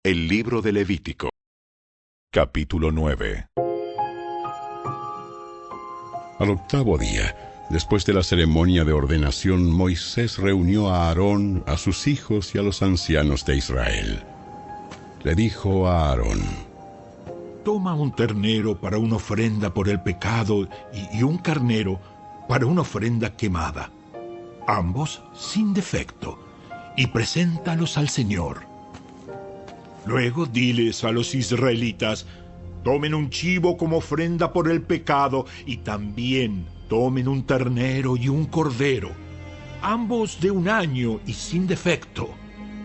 El libro de Levítico, capítulo 9. Al octavo día, después de la ceremonia de ordenación, Moisés reunió a Aarón, a sus hijos y a los ancianos de Israel. Le dijo a Aarón: Toma un ternero para una ofrenda por el pecado y un carnero para una ofrenda quemada, ambos sin defecto, y preséntalos al Señor. Luego diles a los israelitas: tomen un chivo como ofrenda por el pecado y también tomen un ternero y un cordero, ambos de 1 año y sin defecto,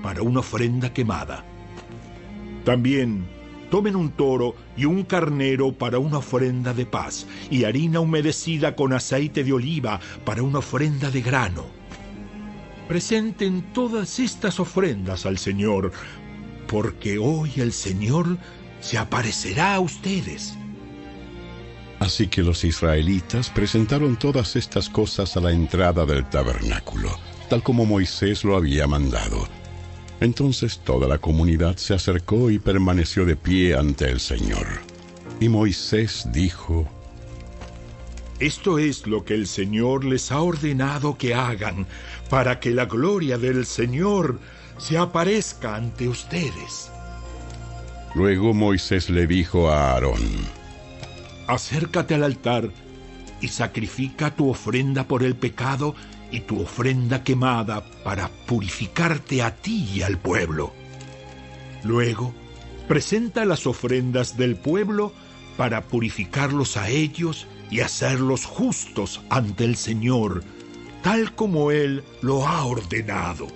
para una ofrenda quemada. También tomen un toro y un carnero para una ofrenda de paz, y harina humedecida con aceite de oliva para una ofrenda de grano. Presenten todas estas ofrendas al Señor, porque hoy el Señor se aparecerá a ustedes. Así que los israelitas presentaron todas estas cosas a la entrada del tabernáculo, tal como Moisés lo había mandado. Entonces toda la comunidad se acercó y permaneció de pie ante el Señor. Y Moisés dijo: Esto es lo que el Señor les ha ordenado que hagan, para que la gloria del Señor se aparezca ante ustedes. Luego Moisés le dijo a Aarón: Acércate al altar y sacrifica tu ofrenda por el pecado y tu ofrenda quemada para purificarte a ti y al pueblo. Luego, presenta las ofrendas del pueblo para purificarlos a ellos y hacerlos justos ante el Señor, tal como Él lo ha ordenado.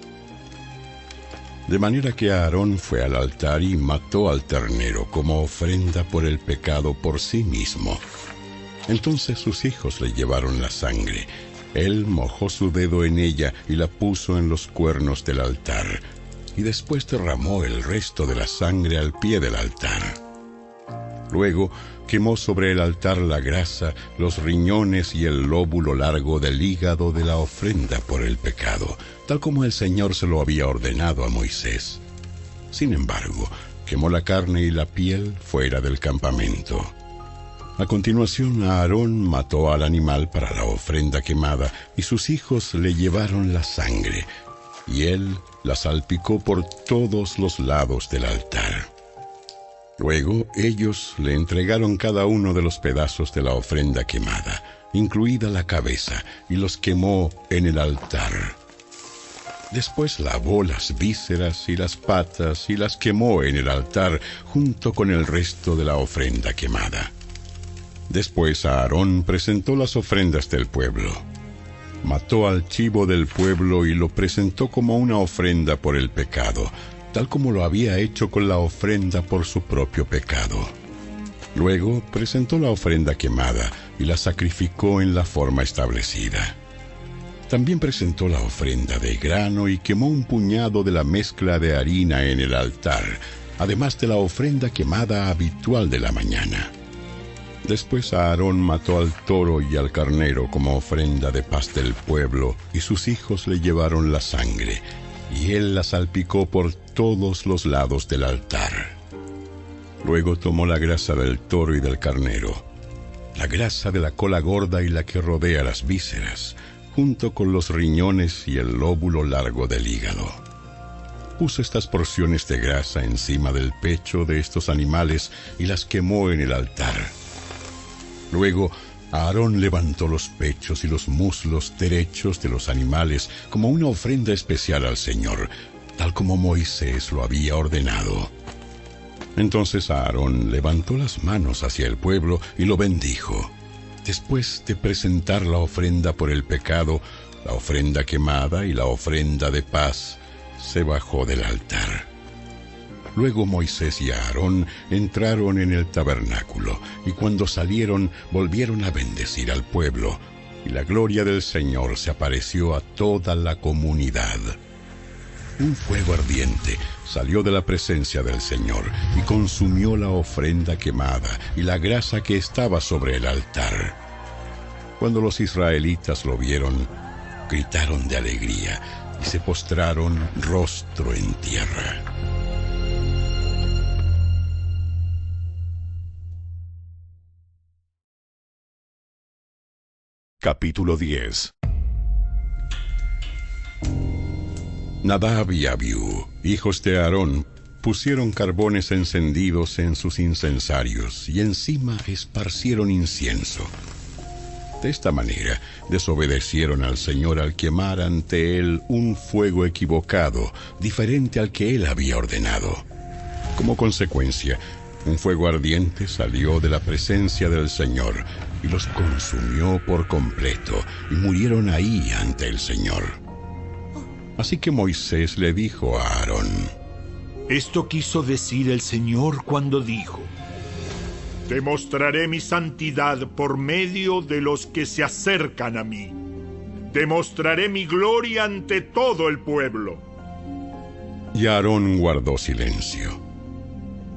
De manera que Aarón fue al altar y mató al ternero como ofrenda por el pecado por sí mismo. Entonces sus hijos le llevaron la sangre. Él mojó su dedo en ella y la puso en los cuernos del altar, y después derramó el resto de la sangre al pie del altar. Luego quemó sobre el altar la grasa, los riñones y el lóbulo largo del hígado de la ofrenda por el pecado, tal como el Señor se lo había ordenado a Moisés. Sin embargo, quemó la carne y la piel fuera del campamento. A continuación, Aarón mató al animal para la ofrenda quemada, y sus hijos le llevaron la sangre, y él la salpicó por todos los lados del altar. Luego ellos le entregaron cada uno de los pedazos de la ofrenda quemada, incluida la cabeza, y los quemó en el altar. Después lavó las vísceras y las patas y las quemó en el altar junto con el resto de la ofrenda quemada. Después Aarón presentó las ofrendas del pueblo. Mató al chivo del pueblo y lo presentó como una ofrenda por el pecado, tal como lo había hecho con la ofrenda por su propio pecado. Luego presentó la ofrenda quemada y la sacrificó en la forma establecida. También presentó la ofrenda de grano y quemó un puñado de la mezcla de harina en el altar, además de la ofrenda quemada habitual de la mañana. Después Aarón mató al toro y al carnero como ofrenda de paz del pueblo, y sus hijos le llevaron la sangre, y él la salpicó por todos los lados del altar. Luego tomó la grasa del toro y del carnero, la grasa de la cola gorda y la que rodea las vísceras, junto con los riñones y el lóbulo largo del hígado. Puso estas porciones de grasa encima del pecho de estos animales y las quemó en el altar. Luego Aarón levantó los pechos y los muslos derechos de los animales como una ofrenda especial al Señor, tal como Moisés lo había ordenado. Entonces Aarón levantó las manos hacia el pueblo y lo bendijo. Después de presentar la ofrenda por el pecado, la ofrenda quemada y la ofrenda de paz, se bajó del altar. Luego Moisés y Aarón entraron en el tabernáculo, y cuando salieron volvieron a bendecir al pueblo, y la gloria del Señor se apareció a toda la comunidad. Un fuego ardiente salió de la presencia del Señor y consumió la ofrenda quemada y la grasa que estaba sobre el altar. Cuando los israelitas lo vieron, gritaron de alegría y se postraron rostro en tierra. Capítulo 10. Nadab y Abiú, hijos de Aarón, pusieron carbones encendidos en sus incensarios y encima esparcieron incienso. De esta manera desobedecieron al Señor al quemar ante él un fuego equivocado, diferente al que él había ordenado. Como consecuencia, un fuego ardiente salió de la presencia del Señor y los consumió por completo, y murieron ahí ante el Señor. Así que Moisés le dijo a Aarón: Esto quiso decir el Señor cuando dijo: Te mostraré mi santidad por medio de los que se acercan a mí. Te mostraré mi gloria ante todo el pueblo. Y Aarón guardó silencio.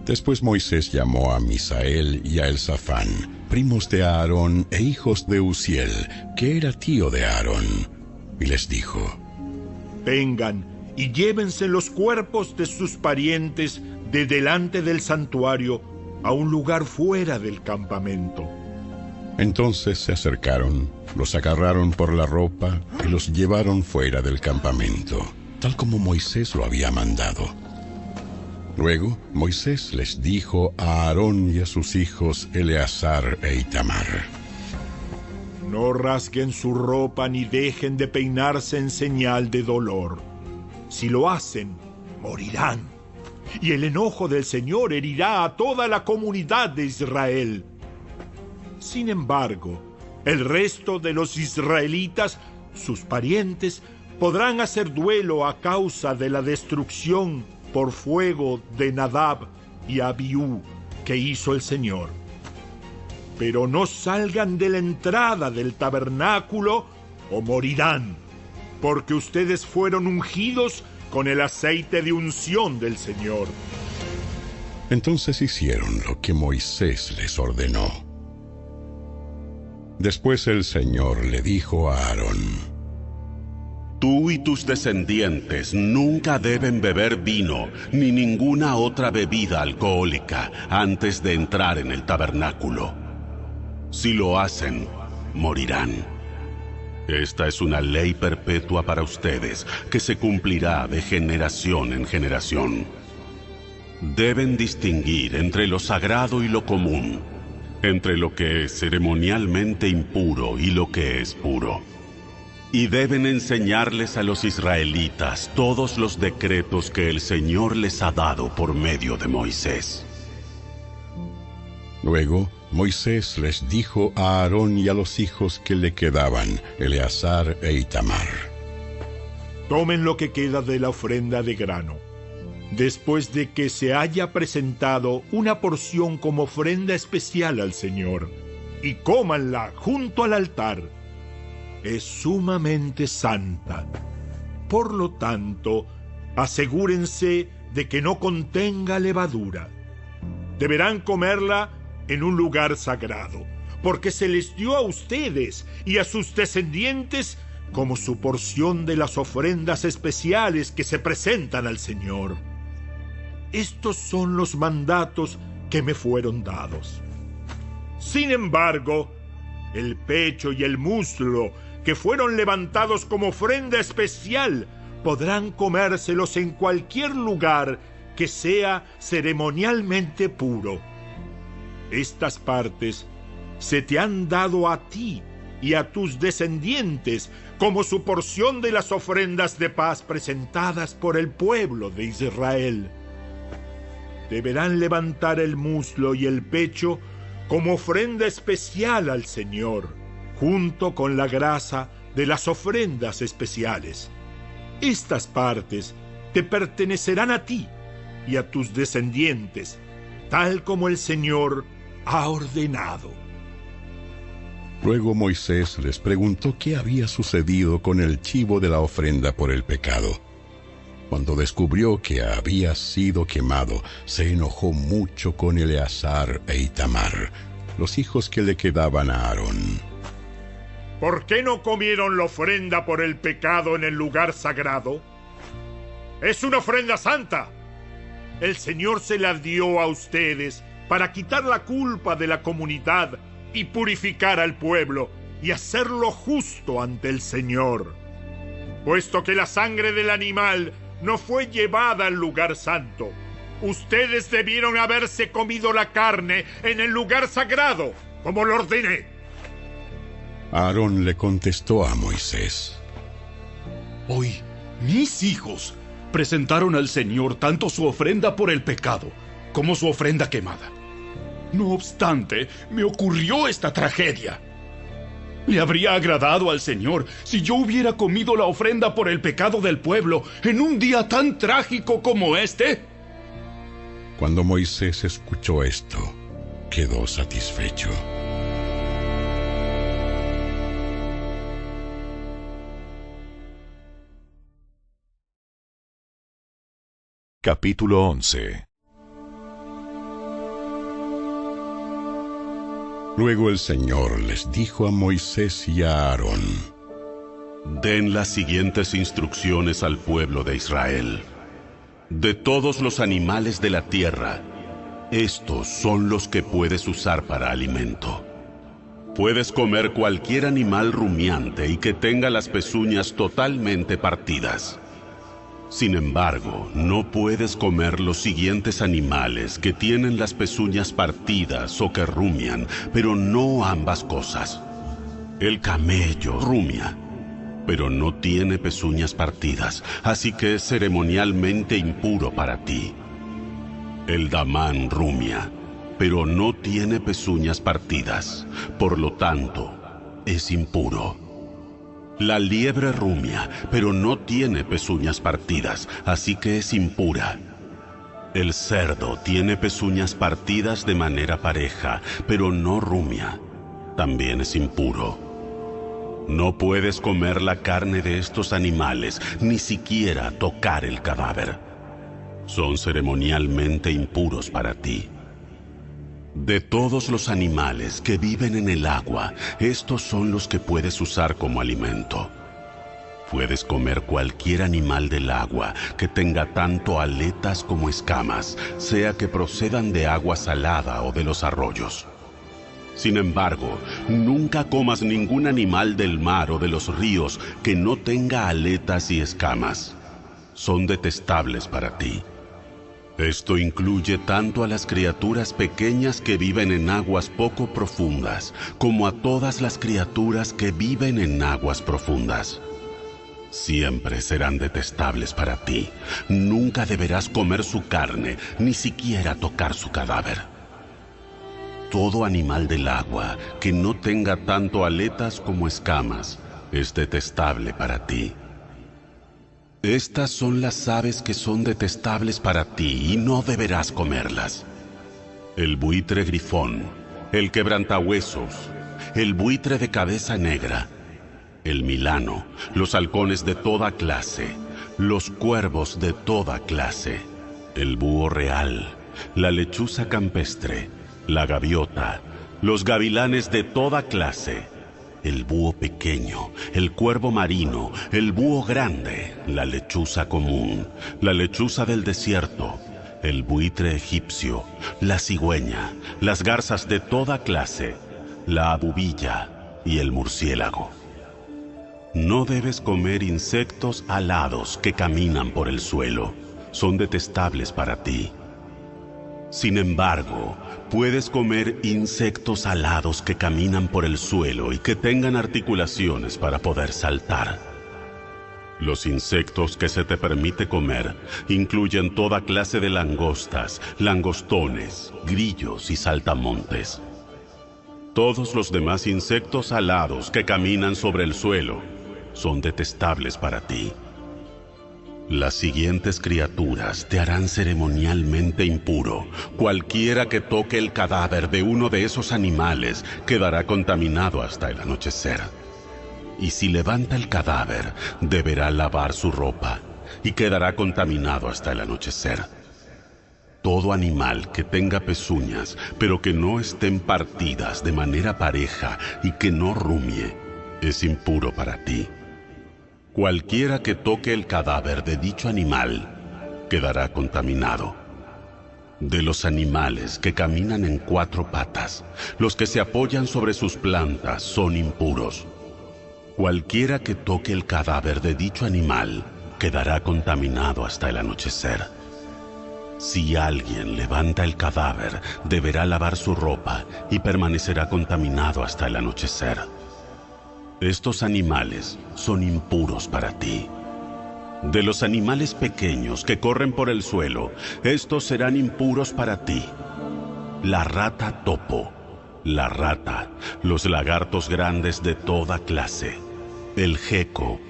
Después Moisés llamó a Misael y a Elzafán, primos de Aarón e hijos de Uziel, que era tío de Aarón, y les dijo: Vengan y llévense los cuerpos de sus parientes de delante del santuario a un lugar fuera del campamento. Entonces se acercaron, los agarraron por la ropa y los llevaron fuera del campamento, tal como Moisés lo había mandado. Luego Moisés les dijo a Aarón y a sus hijos Eleazar e Itamar: No rasguen su ropa ni dejen de peinarse en señal de dolor. Si lo hacen, morirán. Y el enojo del Señor herirá a toda la comunidad de Israel. Sin embargo, el resto de los israelitas, sus parientes, podrán hacer duelo a causa de la destrucción por fuego de Nadab y Abiú que hizo el Señor. Pero no salgan de la entrada del tabernáculo o morirán, porque ustedes fueron ungidos con el aceite de unción del Señor. Entonces hicieron lo que Moisés les ordenó. Después el Señor le dijo a Aarón: Tú y tus descendientes nunca deben beber vino ni ninguna otra bebida alcohólica antes de entrar en el tabernáculo. Si lo hacen, morirán. Esta es una ley perpetua para ustedes, que se cumplirá de generación en generación. Deben distinguir entre lo sagrado y lo común, entre lo que es ceremonialmente impuro y lo que es puro. Y deben enseñarles a los israelitas todos los decretos que el Señor les ha dado por medio de Moisés. Luego Moisés les dijo a Aarón y a los hijos que le quedaban, Eleazar e Itamar: Tomen lo que queda de la ofrenda de grano, después de que se haya presentado una porción como ofrenda especial al Señor, y cómanla junto al altar. Es sumamente santa. Por lo tanto, asegúrense de que no contenga levadura. Deberán comerla en un lugar sagrado, porque se les dio a ustedes y a sus descendientes como su porción de las ofrendas especiales que se presentan al Señor. Estos son los mandatos que me fueron dados. Sin embargo, el pecho y el muslo que fueron levantados como ofrenda especial podrán comérselos en cualquier lugar que sea ceremonialmente puro. Estas partes se te han dado a ti y a tus descendientes como su porción de las ofrendas de paz presentadas por el pueblo de Israel. Deberán levantar el muslo y el pecho como ofrenda especial al Señor, junto con la grasa de las ofrendas especiales. Estas partes te pertenecerán a ti y a tus descendientes, tal como el Señor ha ordenado. Luego Moisés les preguntó qué había sucedido con el chivo de la ofrenda por el pecado. Cuando descubrió que había sido quemado, se enojó mucho con Eleazar e Itamar, los hijos que le quedaban a Aarón. ¿Por qué no comieron la ofrenda por el pecado en el lugar sagrado? ¡Es una ofrenda santa! El Señor se la dio a ustedes para quitar la culpa de la comunidad y purificar al pueblo, y hacer lo justo ante el Señor. Puesto que la sangre del animal no fue llevada al lugar santo, ustedes debieron haberse comido la carne en el lugar sagrado, como lo ordené. Aarón le contestó a Moisés: Hoy, mis hijos presentaron al Señor tanto su ofrenda por el pecado como su ofrenda quemada. No obstante, me ocurrió esta tragedia. ¿Le habría agradado al Señor si yo hubiera comido la ofrenda por el pecado del pueblo en un día tan trágico como este? Cuando Moisés escuchó esto, quedó satisfecho. Capítulo 11. Luego el Señor les dijo a Moisés y a Aarón: Den las siguientes instrucciones al pueblo de Israel. De todos los animales de la tierra, estos son los que puedes usar para alimento. Puedes comer cualquier animal rumiante y que tenga las pezuñas totalmente partidas. Sin embargo, no puedes comer los siguientes animales que tienen las pezuñas partidas o que rumian, pero no ambas cosas. El camello rumia, pero no tiene pezuñas partidas, así que es ceremonialmente impuro para ti. El damán rumia, pero no tiene pezuñas partidas, por lo tanto, es impuro. La liebre rumia, pero no tiene pezuñas partidas, así que es impura. El cerdo tiene pezuñas partidas de manera pareja, pero no rumia. También es impuro. No puedes comer la carne de estos animales, ni siquiera tocar el cadáver. Son ceremonialmente impuros para ti. De todos los animales que viven en el agua, estos son los que puedes usar como alimento. Puedes comer cualquier animal del agua que tenga tanto aletas como escamas, sea que procedan de agua salada o de los arroyos. Sin embargo, nunca comas ningún animal del mar o de los ríos que no tenga aletas y escamas. Son detestables para ti. Esto incluye tanto a las criaturas pequeñas que viven en aguas poco profundas, como a todas las criaturas que viven en aguas profundas. Siempre serán detestables para ti. Nunca deberás comer su carne, ni siquiera tocar su cadáver. Todo animal del agua que no tenga tanto aletas como escamas es detestable para ti. Estas son las aves que son detestables para ti y no deberás comerlas: el buitre grifón, el quebrantahuesos, el buitre de cabeza negra, el milano, los halcones de toda clase, los cuervos de toda clase, el búho real, la lechuza campestre, la gaviota, los gavilanes de toda clase, el búho pequeño, el cuervo marino, el búho grande, la lechuza común, la lechuza del desierto, el buitre egipcio, la cigüeña, las garzas de toda clase, la abubilla y el murciélago. No debes comer insectos alados que caminan por el suelo. Son detestables para ti. Sin embargo, puedes comer insectos alados que caminan por el suelo y que tengan articulaciones para poder saltar. Los insectos que se te permite comer incluyen toda clase de langostas, langostones, grillos y saltamontes. Todos los demás insectos alados que caminan sobre el suelo son detestables para ti. Las siguientes criaturas te harán ceremonialmente impuro. Cualquiera que toque el cadáver de uno de esos animales quedará contaminado hasta el anochecer. Y si levanta el cadáver, deberá lavar su ropa y quedará contaminado hasta el anochecer. Todo animal que tenga pezuñas, pero que no estén partidas de manera pareja y que no rumie, es impuro para ti. Cualquiera que toque el cadáver de dicho animal quedará contaminado. de los animales que caminan en 4 patas, los que se apoyan sobre sus plantas son impuros. Cualquiera que toque el cadáver de dicho animal quedará contaminado hasta el anochecer. Si alguien levanta el cadáver, deberá lavar su ropa y permanecerá contaminado hasta el anochecer. Estos animales son impuros para ti. De los animales pequeños que corren por el suelo, estos serán impuros para ti: la rata topo, la rata, los lagartos grandes de toda clase, el geco,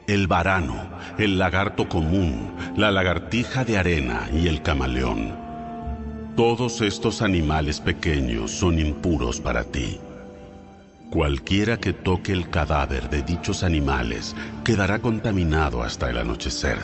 el varano, el lagarto común, la lagartija de arena y el camaleón. Todos estos animales pequeños son impuros para ti. Cualquiera que toque el cadáver de dichos animales quedará contaminado hasta el anochecer.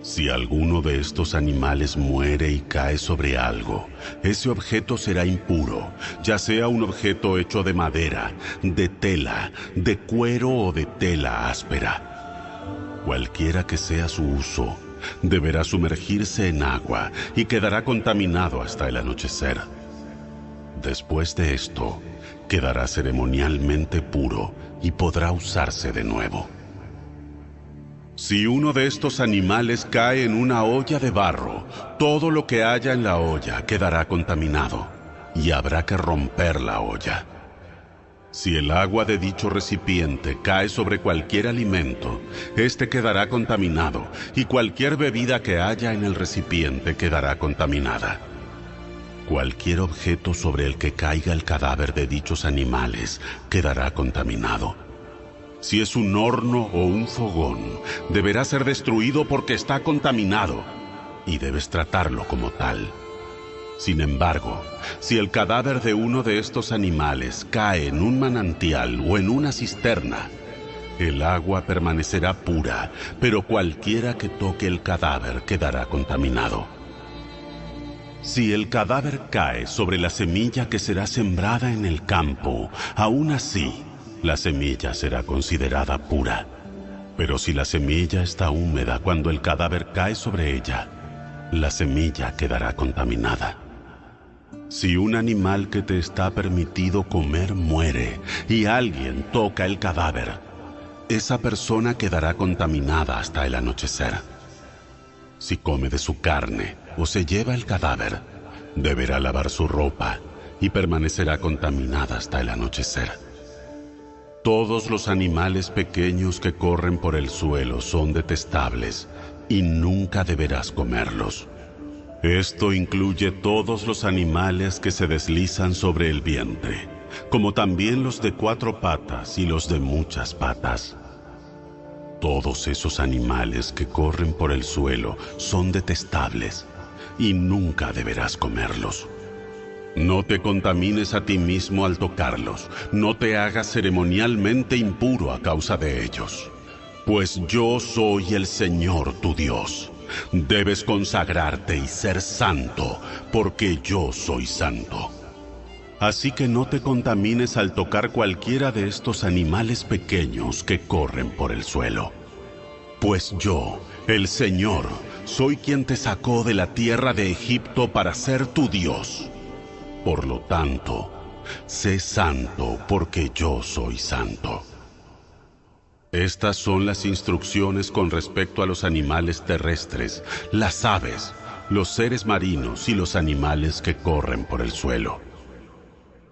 Si alguno de estos animales muere y cae sobre algo, ese objeto será impuro, ya sea un objeto hecho de madera, de tela, de cuero o de tela áspera. Cualquiera que sea su uso, deberá sumergirse en agua y quedará contaminado hasta el anochecer. Después de esto, quedará ceremonialmente puro y podrá usarse de nuevo. Si uno de estos animales cae en una olla de barro, todo lo que haya en la olla quedará contaminado y habrá que romper la olla. Si el agua de dicho recipiente cae sobre cualquier alimento, este quedará contaminado y cualquier bebida que haya en el recipiente quedará contaminada. Cualquier objeto sobre el que caiga el cadáver de dichos animales quedará contaminado. Si es un horno o un fogón, deberá ser destruido porque está contaminado y debes tratarlo como tal. Sin embargo, si el cadáver de uno de estos animales cae en un manantial o en una cisterna, el agua permanecerá pura, pero cualquiera que toque el cadáver quedará contaminado. Si el cadáver cae sobre la semilla que será sembrada en el campo, aún así, la semilla será considerada pura. Pero si la semilla está húmeda cuando el cadáver cae sobre ella, la semilla quedará contaminada. Si un animal que te está permitido comer muere y alguien toca el cadáver, esa persona quedará contaminada hasta el anochecer. Si come de su carne o se lleva el cadáver, deberá lavar su ropa y permanecerá contaminada hasta el anochecer. Todos los animales pequeños que corren por el suelo son detestables y nunca deberás comerlos. Esto incluye todos los animales que se deslizan sobre el vientre, como también los de 4 patas y los de muchas patas. Todos esos animales que corren por el suelo son detestables y nunca deberás comerlos. No te contamines a ti mismo al tocarlos, no te hagas ceremonialmente impuro a causa de ellos. Pues yo soy el Señor tu Dios. Debes consagrarte y ser santo, porque yo soy santo. Así que no te contamines al tocar cualquiera de estos animales pequeños que corren por el suelo. Pues yo, el Señor, soy quien te sacó de la tierra de Egipto para ser tu Dios. Por lo tanto, sé santo porque yo soy santo. Estas son las instrucciones con respecto a los animales terrestres, las aves, los seres marinos y los animales que corren por el suelo.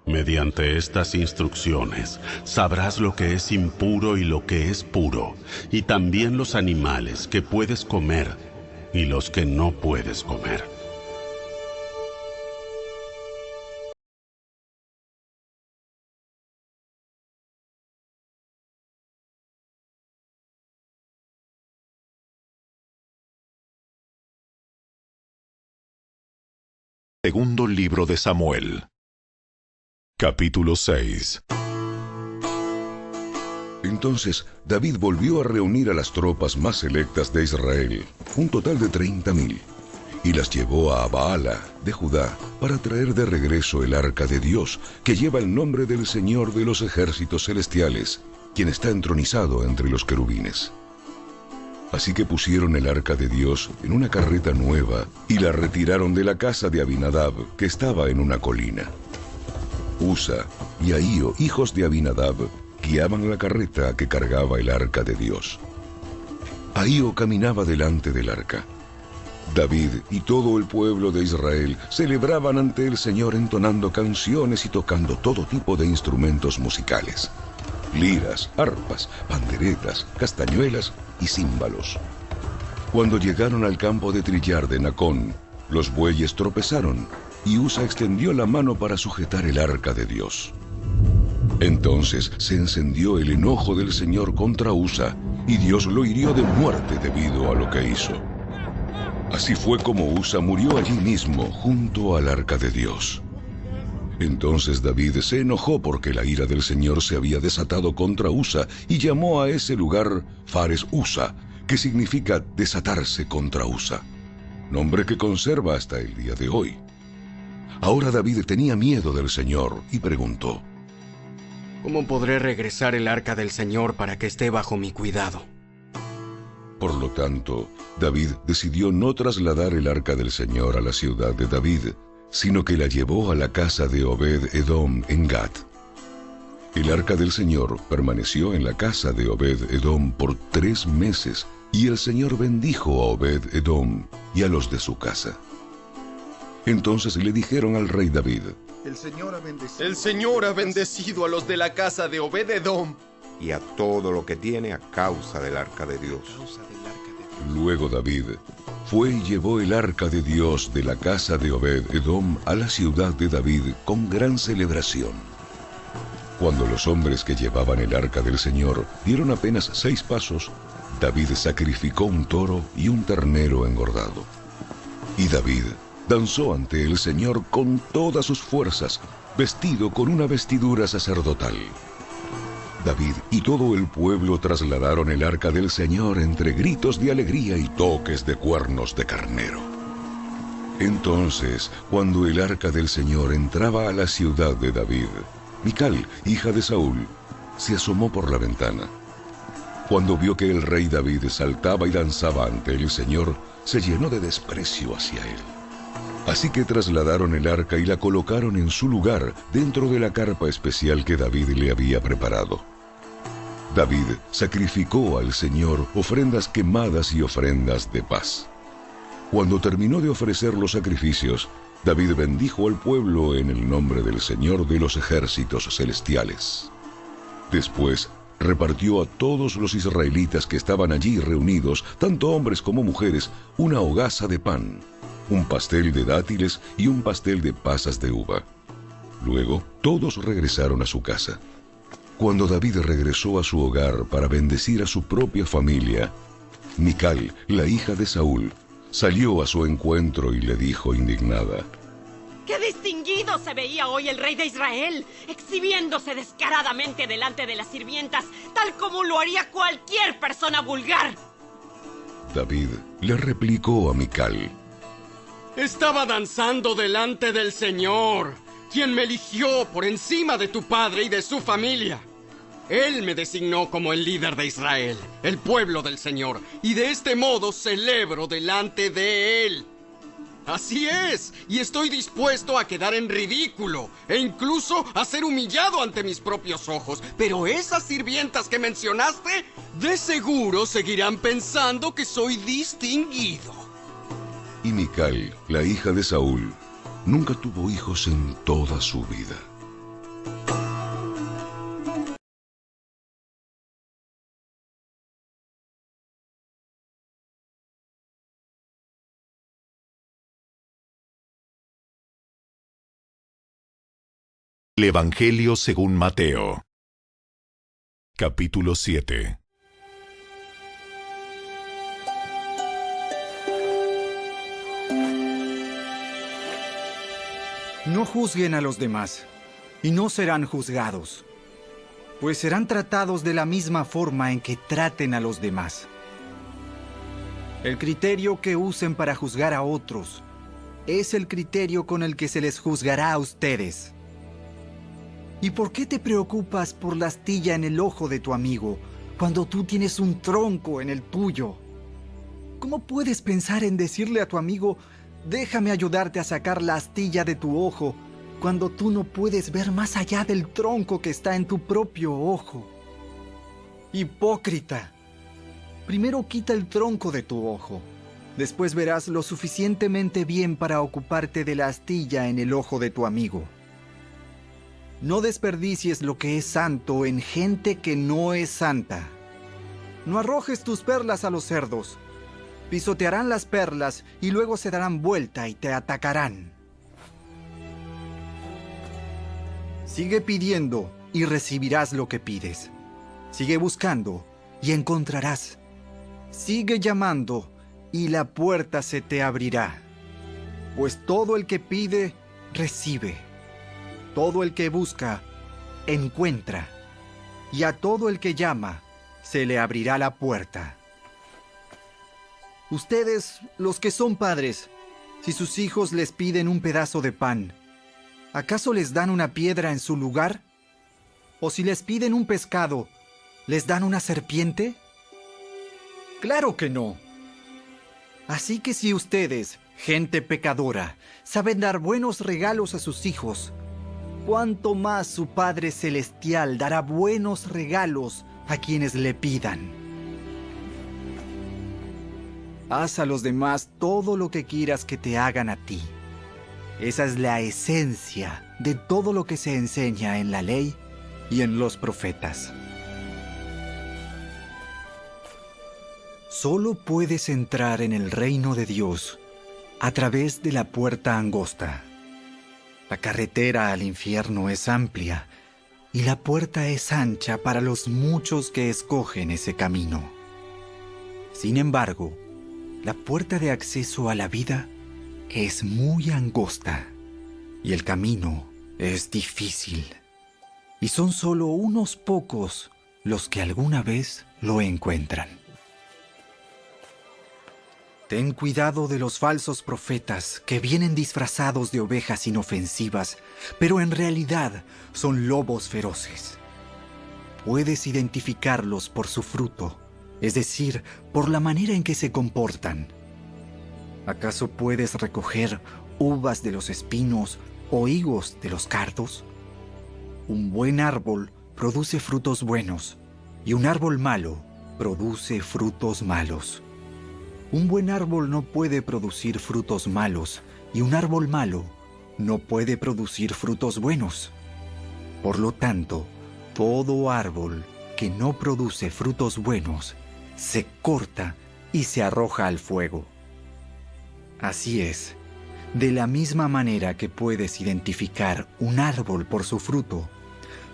Mediante estas instrucciones sabrás lo que es impuro y lo que es puro, y también los animales que puedes comer y los que no puedes comer. Segundo libro de Samuel. Capítulo 6. Entonces David volvió a reunir a las tropas más selectas de Israel, un total de 30,000, y las llevó a Baala de Judá para traer de regreso el arca de Dios, que lleva el nombre del Señor de los ejércitos celestiales, quien está entronizado entre los querubines. Así que pusieron el arca de Dios en una carreta nueva y la retiraron de la casa de Abinadab, que estaba en una colina. Usa y Ahío, hijos de Abinadab, guiaban la carreta que cargaba el arca de Dios. Ahío caminaba delante del arca. David y todo el pueblo de Israel celebraban ante el Señor entonando canciones y tocando todo tipo de instrumentos musicales: liras, arpas, panderetas, castañuelas y címbalos. Cuando llegaron al campo de trillar de Nacón, los bueyes tropezaron y Usa extendió la mano para sujetar el arca de Dios. Entonces se encendió el enojo del Señor contra Usa y Dios lo hirió de muerte debido a lo que hizo. Así fue como Usa murió allí mismo junto al arca de Dios. Entonces David se enojó porque la ira del Señor se había desatado contra Usa y llamó a ese lugar Fares Usa, que significa desatarse contra Usa, nombre que conserva hasta el día de hoy. Ahora David tenía miedo del Señor y preguntó: ¿cómo podré regresar el arca del Señor para que esté bajo mi cuidado? Por lo tanto, David decidió no trasladar el arca del Señor a la ciudad de David, sino que la llevó a la casa de Obed-Edom en Gat. El arca del Señor permaneció en la casa de Obed-Edom por 3 meses, y el Señor bendijo a Obed-Edom y a los de su casa. Entonces le dijeron al rey David: El Señor ha bendecido a los de la casa de Obed-Edom y a todo lo que tiene a causa del arca de Dios. Luego David fue y llevó el arca de Dios de la casa de Obed-Edom a la ciudad de David con gran celebración. Cuando los hombres que llevaban el arca del Señor dieron apenas 6 pasos, David sacrificó un toro y un ternero engordado. Y David danzó ante el Señor con todas sus fuerzas, vestido con una vestidura sacerdotal. David y todo el pueblo trasladaron el arca del Señor entre gritos de alegría y toques de cuernos de carnero. Entonces, cuando el arca del Señor entraba a la ciudad de David, Mical, hija de Saúl, se asomó por la ventana. Cuando vio que el rey David saltaba y danzaba ante el Señor, se llenó de desprecio hacia él. Así que trasladaron el arca y la colocaron en su lugar dentro de la carpa especial que David le había preparado. David sacrificó al Señor ofrendas quemadas y ofrendas de paz. Cuando terminó de ofrecer los sacrificios, David bendijo al pueblo en el nombre del Señor de los ejércitos celestiales. Después repartió a todos los israelitas que estaban allí reunidos, tanto hombres como mujeres, una hogaza de pan, un pastel de dátiles y un pastel de pasas de uva. Luego todos regresaron a su casa. Cuando David regresó a su hogar para bendecir a su propia familia, Mical, la hija de Saúl, salió a su encuentro y le dijo indignada: ¡Qué distinguido se veía hoy el rey de Israel, exhibiéndose descaradamente delante de las sirvientas, tal como lo haría cualquier persona vulgar! David le replicó a Mical: Estaba danzando delante del Señor, quien me eligió por encima de tu padre y de su familia. Él me designó como el líder de Israel, el pueblo del Señor, y de este modo celebro delante de Él. Así es, y estoy dispuesto a quedar en ridículo, e incluso a ser humillado ante mis propios ojos. Pero esas sirvientas que mencionaste, de seguro seguirán pensando que soy distinguido. Y Mical, la hija de Saúl, nunca tuvo hijos en toda su vida. El Evangelio según Mateo. Capítulo 7. No juzguen a los demás, y no serán juzgados, pues serán tratados de la misma forma en que traten a los demás. El criterio que usen para juzgar a otros es el criterio con el que se les juzgará a ustedes. ¿Y por qué te preocupas por la astilla en el ojo de tu amigo cuando tú tienes un tronco en el tuyo? ¿Cómo puedes pensar en decirle a tu amigo, déjame ayudarte a sacar la astilla de tu ojo, cuando tú no puedes ver más allá del tronco que está en tu propio ojo? Hipócrita. Primero quita el tronco de tu ojo. Después verás lo suficientemente bien para ocuparte de la astilla en el ojo de tu amigo. No desperdicies lo que es santo en gente que no es santa. No arrojes tus perlas a los cerdos. Pisotearán las perlas y luego se darán vuelta y te atacarán. Sigue pidiendo y recibirás lo que pides. Sigue buscando y encontrarás. Sigue llamando y la puerta se te abrirá. Pues todo el que pide, recibe. Todo el que busca, encuentra. Y a todo el que llama, se le abrirá la puerta. Ustedes, los que son padres, si sus hijos les piden un pedazo de pan, ¿acaso les dan una piedra en su lugar? ¿O si les piden un pescado, les dan una serpiente? ¡Claro que no! Así que si ustedes, gente pecadora, saben dar buenos regalos a sus hijos, ¿cuánto más su Padre Celestial dará buenos regalos a quienes le pidan? Haz a los demás todo lo que quieras que te hagan a ti. Esa es la esencia de todo lo que se enseña en la ley y en los profetas. Solo puedes entrar en el reino de Dios a través de la puerta angosta. La carretera al infierno es amplia y la puerta es ancha para los muchos que escogen ese camino. Sin embargo, la puerta de acceso a la vida es muy angosta y el camino es difícil. Y son solo unos pocos los que alguna vez lo encuentran. Ten cuidado de los falsos profetas que vienen disfrazados de ovejas inofensivas, pero en realidad son lobos feroces. Puedes identificarlos por su fruto, es decir, por la manera en que se comportan. ¿Acaso puedes recoger uvas de los espinos o higos de los cardos? Un buen árbol produce frutos buenos y un árbol malo produce frutos malos. Un buen árbol no puede producir frutos malos y un árbol malo no puede producir frutos buenos. Por lo tanto, todo árbol que no produce frutos buenos se corta y se arroja al fuego. Así es, de la misma manera que puedes identificar un árbol por su fruto,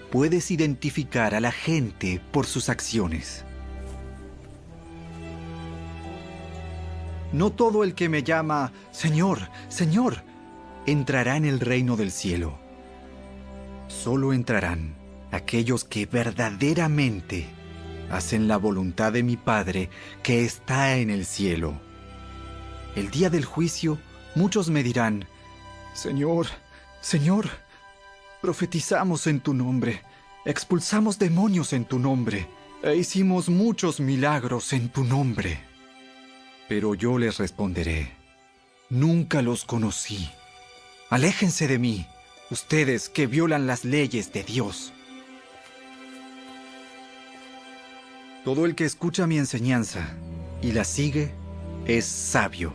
puedes identificar a la gente por sus acciones. No todo el que me llama Señor, Señor, entrará en el reino del cielo. Solo entrarán aquellos que verdaderamente hacen la voluntad de mi Padre que está en el cielo. El día del juicio, muchos me dirán, Señor, Señor, profetizamos en tu nombre, expulsamos demonios en tu nombre, e hicimos muchos milagros en tu nombre. Pero yo les responderé, nunca los conocí. Aléjense de mí, ustedes que violan las leyes de Dios. Todo el que escucha mi enseñanza y la sigue es sabio,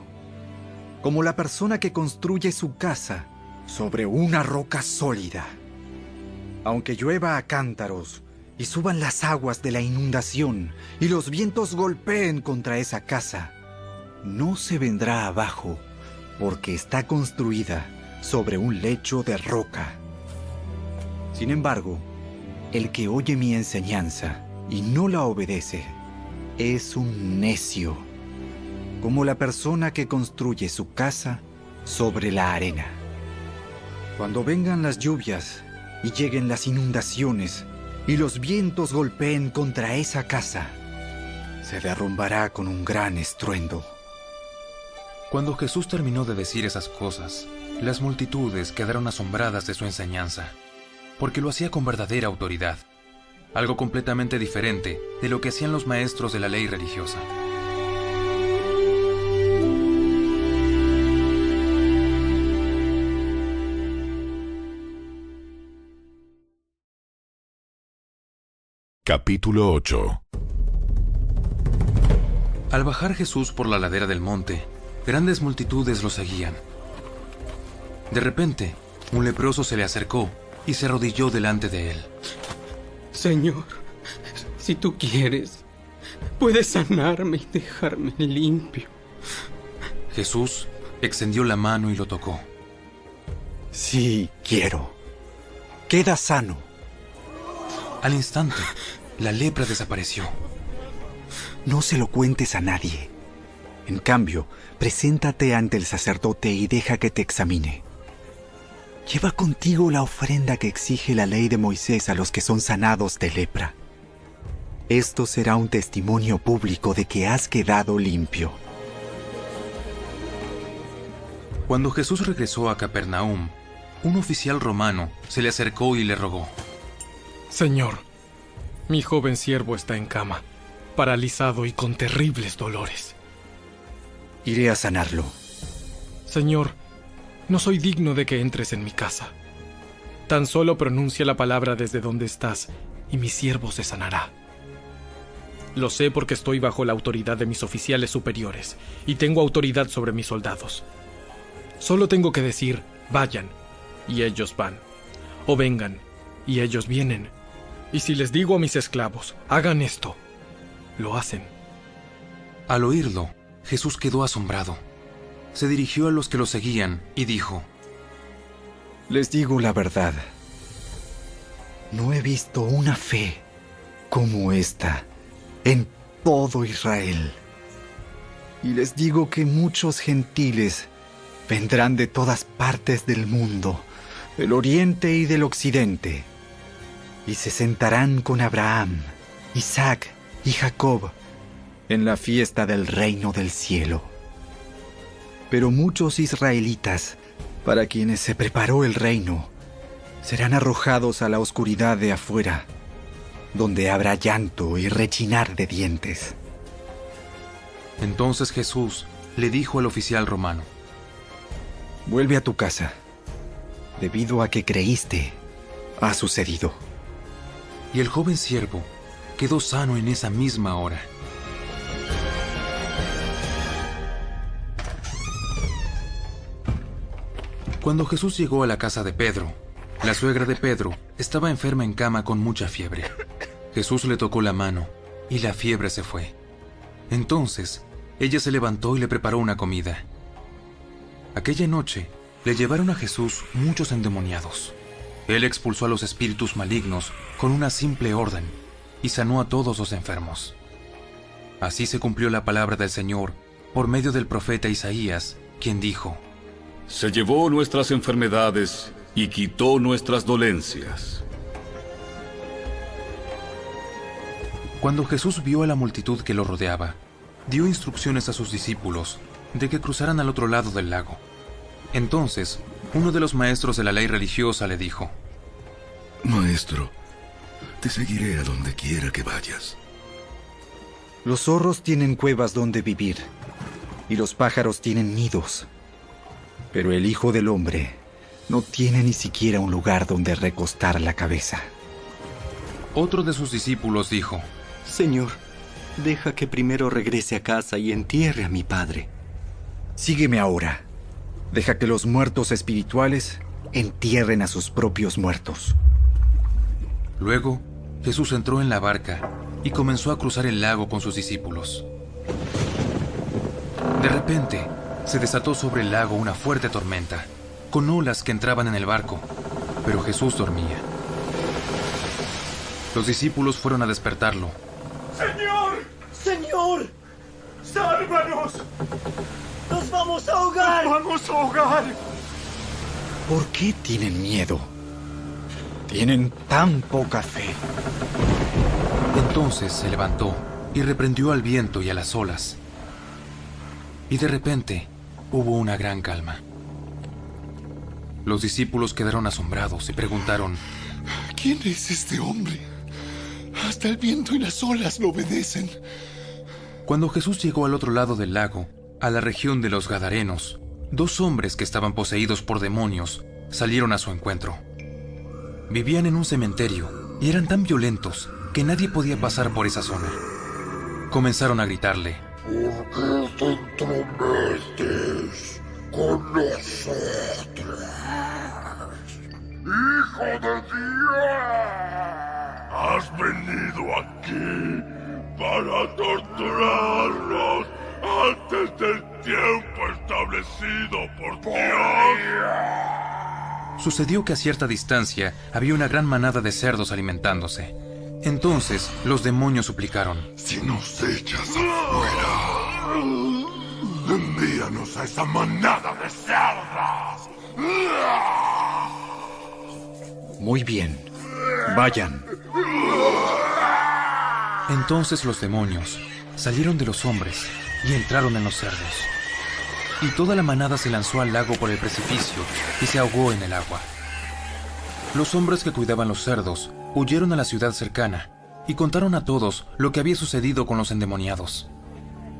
como la persona que construye su casa sobre una roca sólida. Aunque llueva a cántaros y suban las aguas de la inundación y los vientos golpeen contra esa casa, no se vendrá abajo porque está construida sobre un lecho de roca. Sin embargo, el que oye mi enseñanza y no la obedece es un necio, como la persona que construye su casa sobre la arena. Cuando vengan las lluvias y lleguen las inundaciones y los vientos golpeen contra esa casa, se derrumbará con un gran estruendo. Cuando Jesús terminó de decir esas cosas, las multitudes quedaron asombradas de su enseñanza, porque lo hacía con verdadera autoridad, algo completamente diferente de lo que hacían los maestros de la ley religiosa. Capítulo 8. Al bajar Jesús por la ladera del monte, grandes multitudes lo seguían. De repente, un leproso se le acercó y se arrodilló delante de él. Señor, si tú quieres, puedes sanarme y dejarme limpio. Jesús extendió la mano y lo tocó. Sí, quiero. Queda sano. Al instante, la lepra desapareció. No se lo cuentes a nadie. En cambio, preséntate ante el sacerdote y deja que te examine. Lleva contigo la ofrenda que exige la ley de Moisés a los que son sanados de lepra. Esto será un testimonio público de que has quedado limpio. Cuando Jesús regresó a Capernaum, un oficial romano se le acercó y le rogó. Señor, mi joven siervo está en cama, paralizado y con terribles dolores. Iré a sanarlo. Señor, no soy digno de que entres en mi casa. Tan solo pronuncia la palabra desde donde estás y mi siervo se sanará. Lo sé porque estoy bajo la autoridad de mis oficiales superiores y tengo autoridad sobre mis soldados. Solo tengo que decir, vayan, y ellos van. O vengan, y ellos vienen. Y si les digo a mis esclavos, hagan esto, lo hacen. Al oírlo, Jesús quedó asombrado. Se dirigió a los que lo seguían y dijo: Les digo la verdad. No he visto una fe como esta en todo Israel. Y les digo que muchos gentiles vendrán de todas partes del mundo, del oriente y del occidente, y se sentarán con Abraham, Isaac y Jacob en la fiesta del reino del cielo. Pero muchos israelitas, para quienes se preparó el reino, serán arrojados a la oscuridad de afuera, donde habrá llanto y rechinar de dientes. Entonces Jesús le dijo al oficial romano: Vuelve a tu casa. Debido a que creíste, ha sucedido. Y el joven siervo quedó sano en esa misma hora. Cuando Jesús llegó a la casa de Pedro, la suegra de Pedro estaba enferma en cama con mucha fiebre. Jesús le tocó la mano y la fiebre se fue. Entonces, ella se levantó y le preparó una comida. Aquella noche, le llevaron a Jesús muchos endemoniados. Él expulsó a los espíritus malignos con una simple orden y sanó a todos los enfermos. Así se cumplió la palabra del Señor por medio del profeta Isaías, quien dijo: Se llevó nuestras enfermedades y quitó nuestras dolencias. Cuando Jesús vio a la multitud que lo rodeaba, dio instrucciones a sus discípulos de que cruzaran al otro lado del lago. Entonces, uno de los maestros de la ley religiosa le dijo: Maestro, te seguiré a donde quiera que vayas. Los zorros tienen cuevas donde vivir, y los pájaros tienen nidos. Pero el Hijo del Hombre no tiene ni siquiera un lugar donde recostar la cabeza. Otro de sus discípulos dijo: Señor, deja que primero regrese a casa y entierre a mi padre. Sígueme ahora. Deja que los muertos espirituales entierren a sus propios muertos. Luego, Jesús entró en la barca y comenzó a cruzar el lago con sus discípulos. De repente, se desató sobre el lago una fuerte tormenta, con olas que entraban en el barco, pero Jesús dormía. Los discípulos fueron a despertarlo. ¡Señor! ¡Señor! ¡Sálvanos! ¡Nos vamos a ahogar! ¡Nos vamos a ahogar! ¿Por qué tienen miedo? Tienen tan poca fe. Entonces se levantó y reprendió al viento y a las olas. Y de repente hubo una gran calma. Los discípulos quedaron asombrados y preguntaron: ¿Quién es este hombre? Hasta el viento y las olas lo obedecen. Cuando Jesús llegó al otro lado del lago, a la región de los Gadarenos, 2 hombres que estaban poseídos por demonios salieron a su encuentro. Vivían en un cementerio y eran tan violentos que nadie podía pasar por esa zona. Comenzaron a gritarle: ¿Por qué te entrometes con nosotros, Hijo de Dios? Has venido aquí para torturarnos antes del tiempo establecido por Dios. Sucedió que a cierta distancia había una gran manada de cerdos alimentándose. Entonces los demonios suplicaron: Si nos echas afuera, envíanos a esa manada de cerdos. Muy bien, vayan. Entonces los demonios salieron de los hombres y entraron en los cerdos. Y toda la manada se lanzó al lago por el precipicio y se ahogó en el agua. Los hombres que cuidaban los cerdos huyeron a la ciudad cercana y contaron a todos lo que había sucedido con los endemoniados.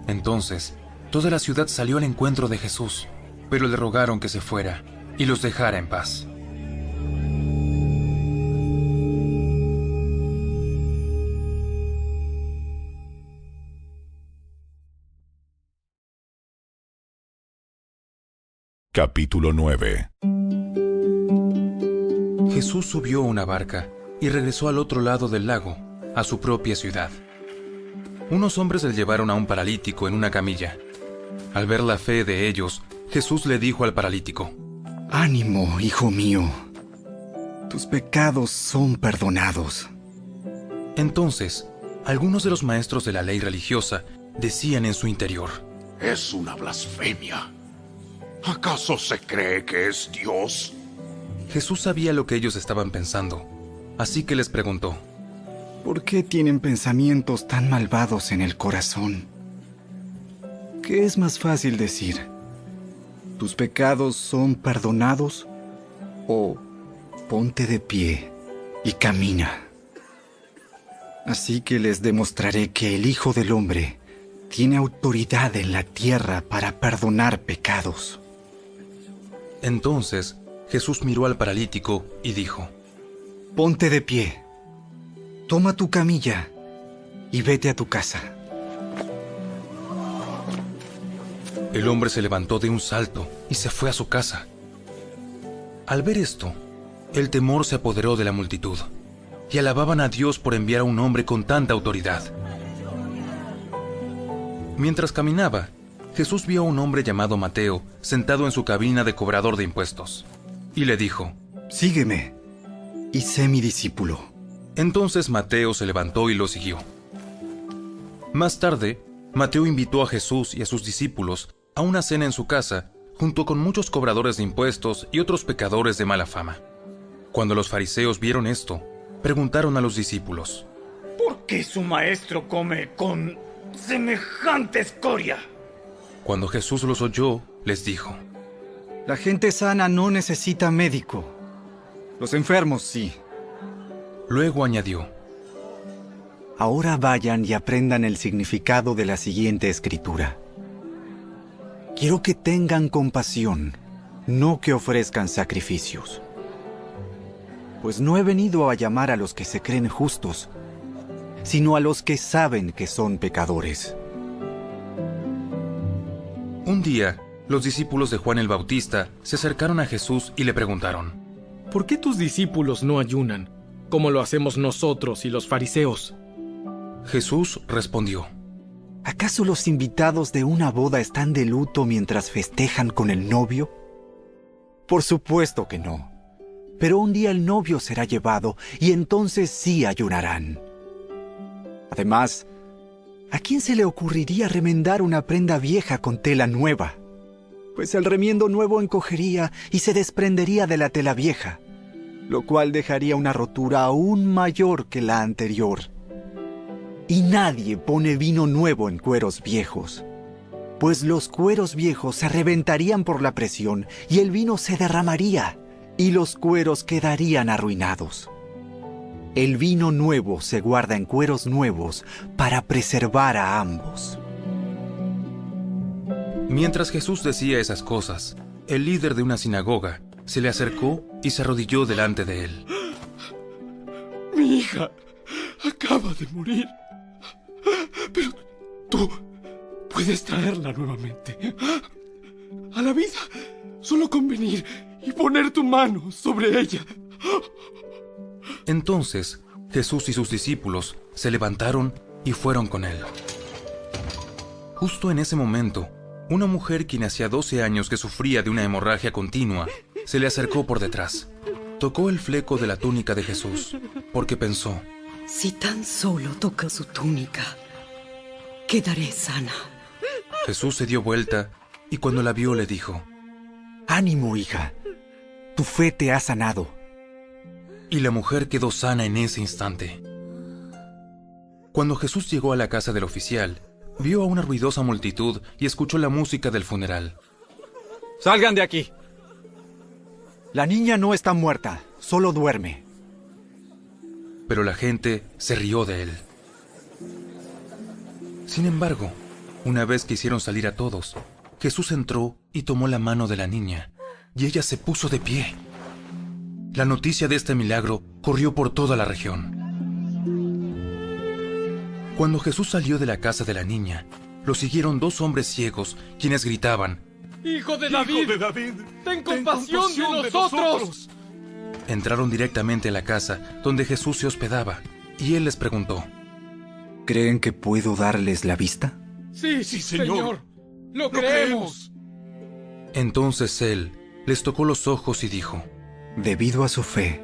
Entonces, toda la ciudad salió al encuentro de Jesús, pero le rogaron que se fuera y los dejara en paz. Capítulo 9. Jesús subió a una barca y regresó al otro lado del lago, a su propia ciudad. Unos hombres le llevaron a un paralítico en una camilla. Al ver la fe de ellos, Jesús le dijo al paralítico: Ánimo, hijo mío. Tus pecados son perdonados. Entonces, algunos de los maestros de la ley religiosa decían en su interior: Es una blasfemia. ¿Acaso se cree que es Dios? Jesús sabía lo que ellos estaban pensando, así que les preguntó: ¿Por qué tienen pensamientos tan malvados en el corazón? ¿Qué es más fácil decir? ¿Tus pecados son perdonados? ¿O ponte de pie y camina? Así que les demostraré que el Hijo del Hombre tiene autoridad en la tierra para perdonar pecados. Entonces Jesús miró al paralítico y dijo: Ponte de pie, toma tu camilla y vete a tu casa. El hombre se levantó de un salto y se fue a su casa. Al ver esto, el temor se apoderó de la multitud y alababan a Dios por enviar a un hombre con tanta autoridad. Mientras caminaba, Jesús vio a un hombre llamado Mateo sentado en su cabina de cobrador de impuestos y le dijo: Sígueme y sé mi discípulo. Entonces Mateo se levantó y lo siguió. Más tarde, Mateo invitó a Jesús y a sus discípulos a una cena en su casa, junto con muchos cobradores de impuestos y otros pecadores de mala fama. Cuando los fariseos vieron esto, preguntaron a los discípulos: ¿Por qué su maestro come con semejante escoria? Cuando Jesús los oyó, les dijo: La gente sana no necesita médico. Los enfermos sí. Luego añadió: Ahora vayan y aprendan el significado de la siguiente escritura. Quiero que tengan compasión, no que ofrezcan sacrificios. Pues no he venido a llamar a los que se creen justos, sino a los que saben que son pecadores. Un día, los discípulos de Juan el Bautista se acercaron a Jesús y le preguntaron: ¿Por qué tus discípulos no ayunan, como lo hacemos nosotros y los fariseos? Jesús respondió: ¿Acaso los invitados de una boda están de luto mientras festejan con el novio? Por supuesto que no. Pero un día el novio será llevado y entonces sí ayunarán. Además, ¿a quién se le ocurriría remendar una prenda vieja con tela nueva? Pues el remiendo nuevo encogería y se desprendería de la tela vieja, lo cual dejaría una rotura aún mayor que la anterior. Y nadie pone vino nuevo en cueros viejos, pues los cueros viejos se reventarían por la presión y el vino se derramaría y los cueros quedarían arruinados. El vino nuevo se guarda en cueros nuevos para preservar a ambos. Mientras Jesús decía esas cosas, el líder de una sinagoga se le acercó y se arrodilló delante de él. Mi hija acaba de morir. Pero tú puedes traerla nuevamente a la vida, solo con venir y poner tu mano sobre ella. Entonces Jesús y sus discípulos se levantaron y fueron con él. Justo en ese momento, una mujer quien hacía 12 años que sufría de una hemorragia continua, se le acercó por detrás. Tocó el fleco de la túnica de Jesús, porque pensó: si tan solo toca su túnica, quedaré sana. Jesús se dio vuelta y cuando la vio le dijo: ánimo, hija, tu fe te ha sanado. Y la mujer quedó sana en ese instante. Cuando Jesús llegó a la casa del oficial, vio a una ruidosa multitud y escuchó la música del funeral. ¡Salgan de aquí! La niña no está muerta, solo duerme. Pero la gente se rió de él. Sin embargo, una vez que hicieron salir a todos, Jesús entró y tomó la mano de la niña, y ella se puso de pie. La noticia de este milagro corrió por toda la región. Cuando Jesús salió de la casa de la niña, lo siguieron 2 hombres ciegos, quienes gritaban: ¡Hijo de David! ¡Ten compasión de nosotros! Entraron directamente a la casa donde Jesús se hospedaba, y él les preguntó: ¿creen que puedo darles la vista? Sí, Señor. ¡Lo creemos! Entonces él les tocó los ojos y dijo: debido a su fe,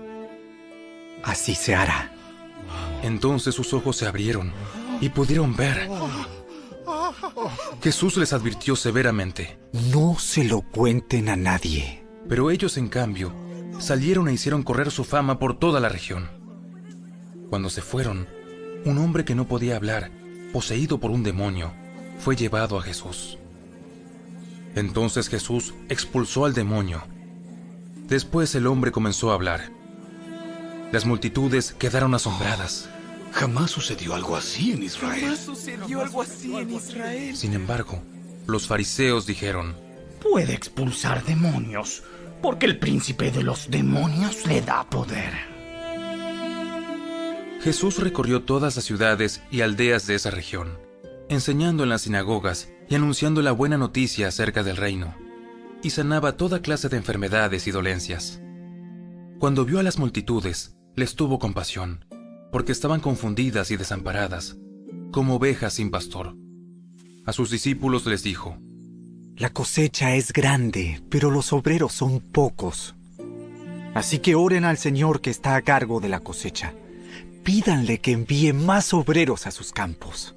así se hará. Entonces sus ojos se abrieron y pudieron ver. Jesús les advirtió severamente: no se lo cuenten a nadie. Pero ellos, en cambio, salieron e hicieron correr su fama por toda la región. Cuando se fueron, un hombre que no podía hablar, poseído por un demonio, fue llevado a Jesús. Entonces Jesús expulsó al demonio. Después el hombre comenzó a hablar. Las multitudes quedaron asombradas. Jamás sucedió algo así en Israel. Sin embargo, los fariseos dijeron: puede expulsar demonios, porque el príncipe de los demonios le da poder. Jesús recorrió todas las ciudades y aldeas de esa región, enseñando en las sinagogas y anunciando la buena noticia acerca del reino, y sanaba toda clase de enfermedades y dolencias. Cuando vio a las multitudes, les tuvo compasión, porque estaban confundidas y desamparadas, como ovejas sin pastor. A sus discípulos les dijo: la cosecha es grande, pero los obreros son pocos. Así que oren al Señor que está a cargo de la cosecha. Pídanle que envíe más obreros a sus campos.